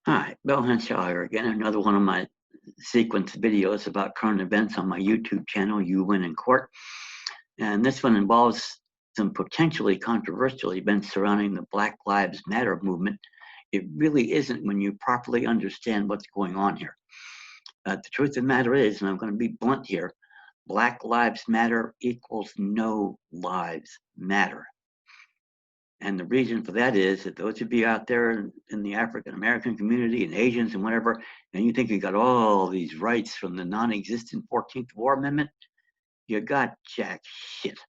Hi, Bill Henshaw here again. Another one of my sequence videos about current events on my YouTube channel, You Win in Court. And this one involves some potentially controversial events surrounding the Black Lives Matter movement. It really isn't when you properly understand what's going on here. The truth of the matter is, and I'm going to be blunt here, Black Lives Matter equals no lives matter. And the reason for that is that those of you out there in the African American community and Asians and whatever, and you think you got all these rights from the non-existent 14th War Amendment, you got jack shit.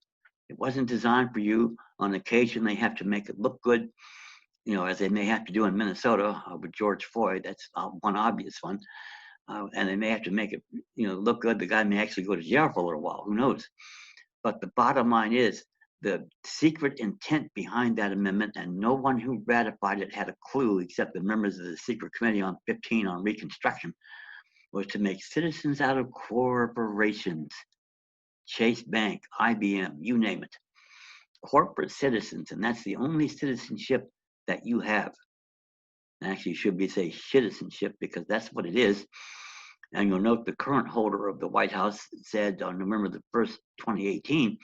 It wasn't designed for you. On occasion, they have to make it look good, as they may have to do in Minnesota with George Floyd. That's one obvious one. And they may have to make it, look good. The guy may actually go to jail for a little while. Who knows? But the bottom line is the secret intent behind that amendment, and no one who ratified it had a clue except the members of the secret committee on 15 on Reconstruction, was to make citizens out of corporations. Chase Bank, IBM, you name it. Corporate citizens, and that's the only citizenship that you have. Actually, you should be say citizenship because that's what it is. And you'll note the current holder of the White House said on November the 1st, 2018,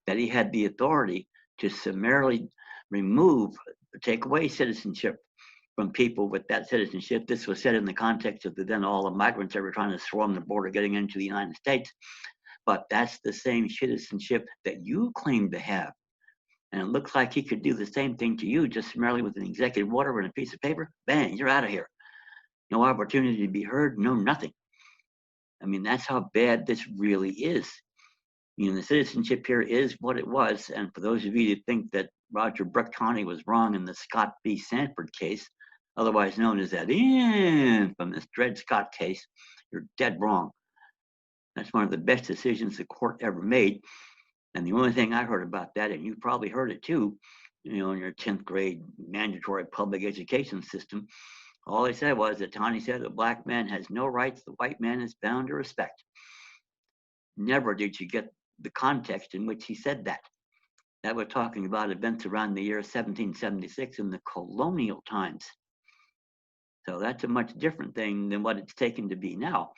that he had the authority to summarily remove or take away citizenship from people with that citizenship. This was said in the context of then all the migrants that were trying to swarm the border getting into the United States. But that's the same citizenship that you claim to have. And it looks like he could do the same thing to you just summarily with an executive order and a piece of paper. Bang, you're out of here. No opportunity to be heard, no nothing. I mean, that's how bad this really is. The citizenship here is what it was. And for those of you who think that Roger Brooke County was wrong in the Scott v. Sanford case, otherwise known as that infamous Dred Scott case, you're dead wrong. That's one of the best decisions the court ever made. And the only thing I heard about that, and you probably heard it too, in your 10th grade mandatory public education system, all they said was that Tani said the black man has no rights the white man is bound to respect. Never did you get the context in which he said that. That we're talking about events around the year 1776 in the colonial times. So that's a much different thing than what it's taken to be now.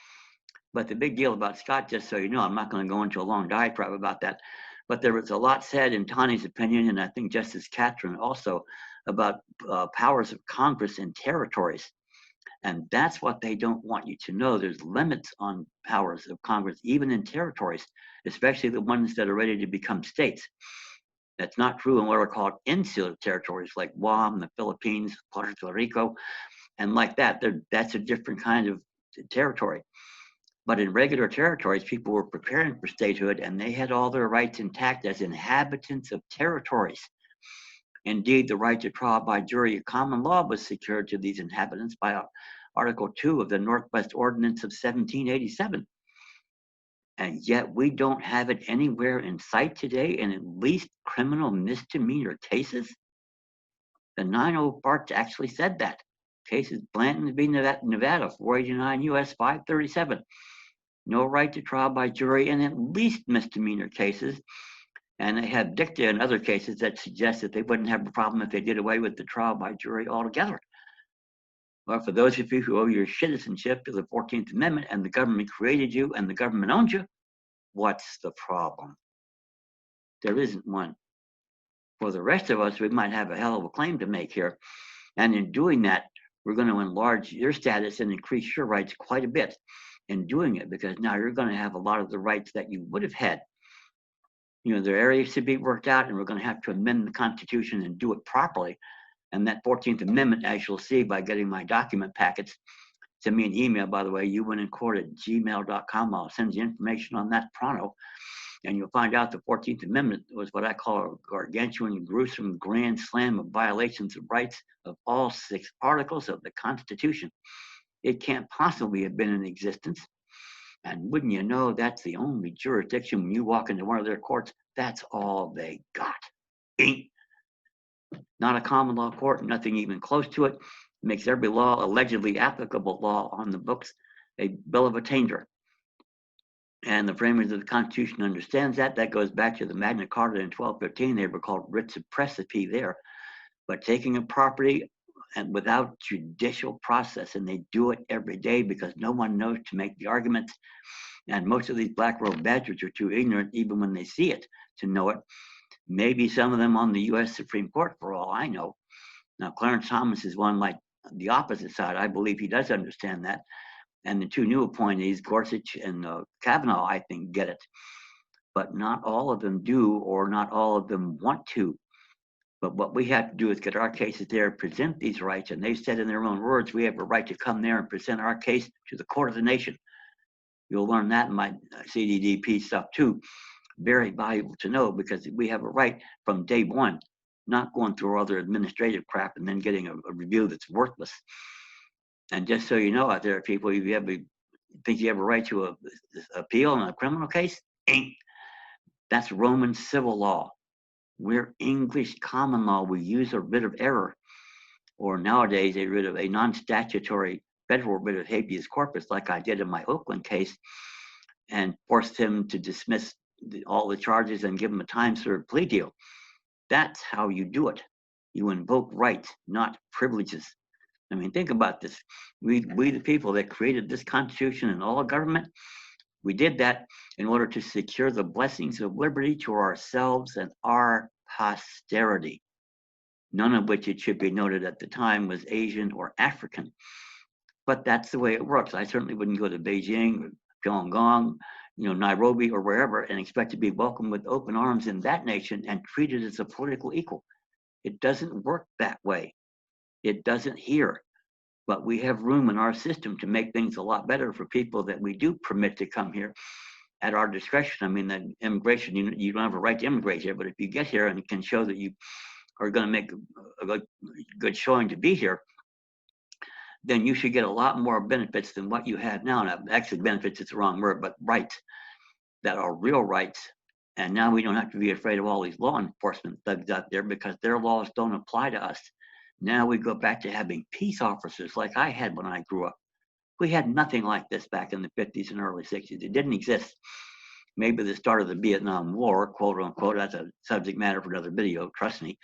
But the big deal about Scott, just so you know, I'm not going to go into a long diatribe about that, but there was a lot said in Tani's opinion, and I think Justice Catherine also, about powers of Congress and territories. And that's what they don't want you to know. There's limits on powers of Congress, even in territories, especially the ones that are ready to become states. That's not true in what are called insular territories like Guam, the Philippines, Puerto Rico, and like that. That's a different kind of territory. But in regular territories, people were preparing for statehood and they had all their rights intact as inhabitants of territories. Indeed, the right to trial by jury of common law was secured to these inhabitants by Article 2 of the Northwest Ordinance of 1787. And yet we don't have it anywhere in sight today in at least criminal misdemeanor cases. The 9-0 Parts actually said that. Cases Blanton v. Nevada, 489 U.S. 537. No right to trial by jury in at least misdemeanor cases. And they have dicta in other cases that suggest that they wouldn't have a problem if they did away with the trial by jury altogether. Well, for those of you who owe your citizenship to the 14th Amendment and the government created you and the government owns you, what's the problem? There isn't one. For the rest of us, we might have a hell of a claim to make here. And in doing that, we're going to enlarge your status and increase your rights quite a bit in doing it, because now you're going to have a lot of the rights that you would have had. There are areas to be worked out, and we're going to have to amend the Constitution and do it properly. And that 14th Amendment, as you'll see by getting my document packets, send me an email, by the way, youwinincourt@gmail.com. I'll send you information on that pronto. And you'll find out the 14th Amendment was what I call a gargantuan, gruesome, grand slam of violations of rights of all 6 articles of the Constitution. It can't possibly have been in existence. And wouldn't you know, that's the only jurisdiction when you walk into one of their courts, that's all they got. Ain't. Not a common law court, nothing even close to it. Makes every law, allegedly applicable law on the books, a bill of attainder. And the framers of the Constitution understands that. That goes back to the Magna Carta in 1215. They were called writs of precipi there. But taking a property and without judicial process. And they do it every day because no one knows to make the arguments. And most of these black robe badgers are too ignorant, even when they see it, to know it. Maybe some of them on the U.S. Supreme Court, for all I know. Now, Clarence Thomas is one like the opposite side. I believe he does understand that. And the two new appointees, Gorsuch and Kavanaugh, I think get it. But not all of them do, or not all of them want to. But what we have to do is get our cases there, present these rights, and they've said in their own words, we have a right to come there and present our case to the court of the nation. You'll learn that in my CDDP stuff too. Very valuable to know, because we have a right from day one, not going through other administrative crap and then getting a review that's worthless. And just so you know out there, people, if you ever think you have a right to a appeal in a criminal case, ain't. That's Roman civil law. We're English common law. We use a writ of error, or nowadays a writ of a non-statutory federal writ of habeas corpus, like I did in my Oakland case, and forced him to dismiss all the charges and give him a time-served plea deal. That's how you do it. You invoke rights, not privileges. I mean, think about this. We the people that created this Constitution and all of government, we did that in order to secure the blessings of liberty to ourselves and our posterity, none of which, it should be noted at the time, was Asian or African. But that's the way it works. I certainly wouldn't go to Beijing or Pyongyang, Nairobi or wherever, and expect to be welcomed with open arms in that nation and treated as a political equal. It doesn't work that way. It doesn't here. But we have room in our system to make things a lot better for people that we do permit to come here at our discretion. I mean, that immigration, you don't have a right to immigrate here, but if you get here and can show that you are going to make a good showing to be here, then you should get a lot more benefits than what you have now. Now, actually, benefits is the wrong word, but rights that are real rights. And now we don't have to be afraid of all these law enforcement thugs out there, because their laws don't apply to us. Now we go back to having peace officers like I had when I grew up. We had nothing like this back in the 50s and early 60s. It didn't exist. Maybe the start of the Vietnam War, quote unquote, that's a subject matter for another video, trust me.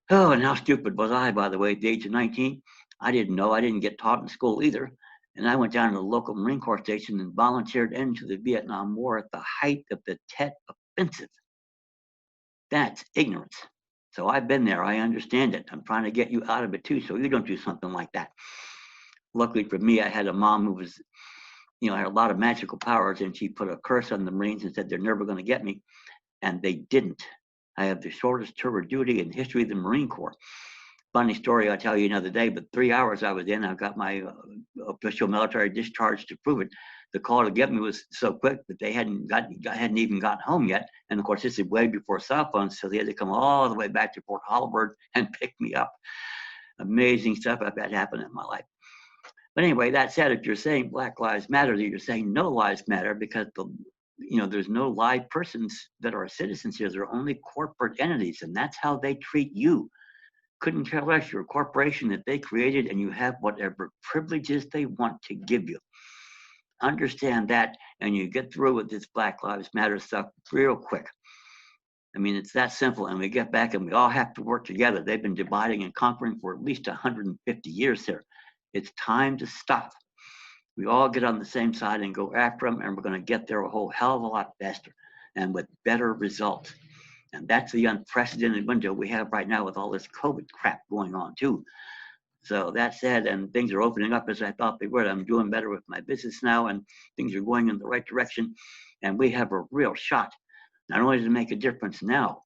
Oh, and how stupid was I, by the way, at the age of 19? I didn't know. I didn't get taught in school either. And I went down to the local Marine Corps station and volunteered into the Vietnam War at the height of the Tet Offensive. That's ignorance. So I've been there. I understand it. I'm trying to get you out of it too, so you don't do something like that. Luckily for me, I had a mom who was, had a lot of magical powers, and she put a curse on the Marines and said they're never going to get me. And they didn't. I have the shortest tour of duty in the history of the Marine Corps. Funny story I'll tell you another day, but 3 hours I was in, I got my official military discharge to prove it. The call to get me was so quick that they hadn't even gotten home yet. And of course, this is way before cell phones, so they had to come all the way back to Fort Holabird and pick me up. Amazing stuff I've had happen in my life. But anyway, that said, if you're saying Black Lives Matter, you're saying no lives matter, because there's no live persons that are citizens here. They're only corporate entities, and that's how they treat you. Couldn't care less. You're a corporation that they created, and you have whatever privileges they want to give you. Understand that, and you get through with this Black Lives Matter stuff real quick. I mean, it's that simple, and we get back and we all have to work together. They've been dividing and conquering for at least 150 years here. It's time to stop. We all get on the same side and go after them, and we're going to get there a whole hell of a lot faster and with better results. And that's the unprecedented window we have right now with all this COVID crap going on too. So that said, and things are opening up as I thought they would. I'm doing better with my business now, and things are going in the right direction. And we have a real shot, not only to make a difference now,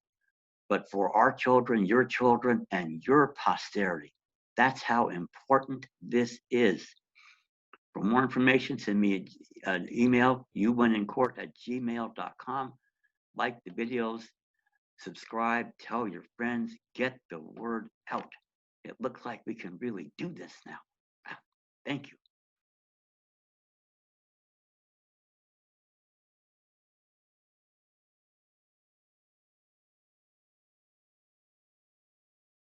but for our children, your children, and your posterity. That's how important this is. For more information, send me an email, youwinincourt@gmail.com. Like the videos, subscribe, tell your friends, get the word out. It looks like we can really do this now. Thank you.